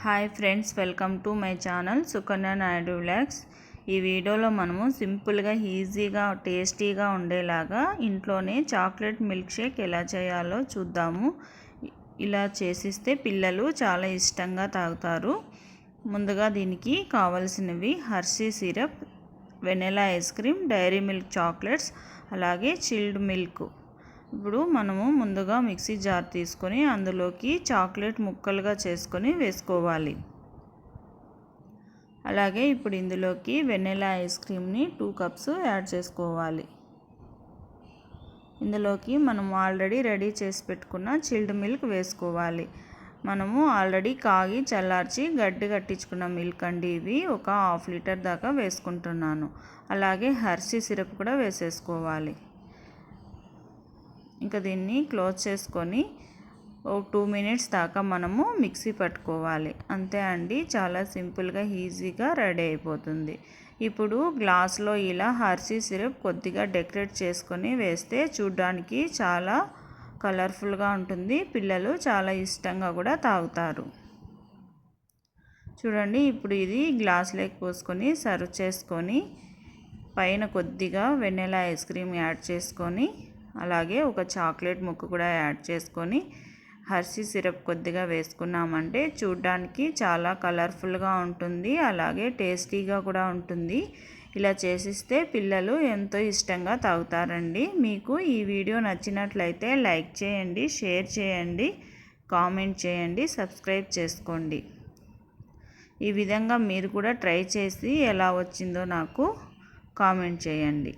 Hi friends, welcome to my channel Sukanya Naidu vlogs. ఈ వీడియోలో మనము సింపుల్గా ఈజీగా టేస్టీగా ఉండేలాగా ఇంట్లోనే చాక్లెట్ మిల్క్ షేక్ ఎలా చేయాలో చూద్దాము. ఇలా చేసిస్తే పిల్లలు చాలా ఇష్టంగా తాగుతారు. ముందుగా దీనికి కావలసినవి Hershey syrup, vanilla ice cream, Dairy Milk chocolates, అలాగే చిల్డ్ మిల్క్. ఇప్పుడు మనము ముందుగా మిక్సీ జార్ తీసుకొని అందులోకి చాక్లెట్ ముక్కలుగా చేసుకొని వేసుకోవాలి. అలాగే ఇప్పుడు ఇందులోకి వెనిలా ఐస్ క్రీమ్ని 2 కప్స్ యాడ్ చేసుకోవాలి. ఇందులోకి మనం ఆల్రెడీ రెడీ చేసి పెట్టుకున్న చిల్డ్ మిల్క్ వేసుకోవాలి. మనము ఆల్రెడీ కాగి చల్లార్చి గడ్డి కట్టించుకున్న మిల్క్ అండి ఇవి. ఒక 1/2 లీటర్ దాకా వేసుకుంటున్నాను. అలాగే హర్షీ సిరప్ కూడా వేసేసుకోవాలి. ఇంకా దీన్ని క్లోజ్ చేసుకొని 2 మినిట్స్ దాకా మనము మిక్సీ పట్టుకోవాలి. అంతే అండి, చాలా సింపుల్గా ఈజీగా రెడీ అయిపోతుంది. ఇప్పుడు గ్లాస్లో ఇలా హర్షీ సిరప్ కొద్దిగా డెకరేట్ చేసుకొని వేస్తే చూడ్డానికి చాలా కలర్ఫుల్గా ఉంటుంది. పిల్లలు చాలా ఇష్టంగా కూడా తాగుతారు. చూడండి, ఇప్పుడు ఇది గ్లాస్లోకి పోసుకొని సర్వ్ చేసుకొని పైన కొద్దిగా వెనిలా ఐస్ క్రీమ్ యాడ్ చేసుకొని అలాగే ఒక చాక్లెట్ ముక్క కూడా యాడ్ చేసుకొని హర్షీ సిరప్ కొద్దిగా వేసుకున్నామంటే చూడ్డానికి చాలా కలర్ఫుల్గా ఉంటుంది, అలాగే టేస్టీగా కూడా ఉంటుంది. ఇలా చేసిస్తే పిల్లలు ఎంతో ఇష్టంగా తాగుతారండి. మీకు ఈ వీడియో నచ్చినట్లయితే లైక్ చేయండి, షేర్ చేయండి, కామెంట్ చేయండి, సబ్స్క్రైబ్ చేసుకోండి. ఈ విధంగా మీరు కూడా ట్రై చేసి ఎలా వచ్చిందో నాకు కామెంట్ చేయండి.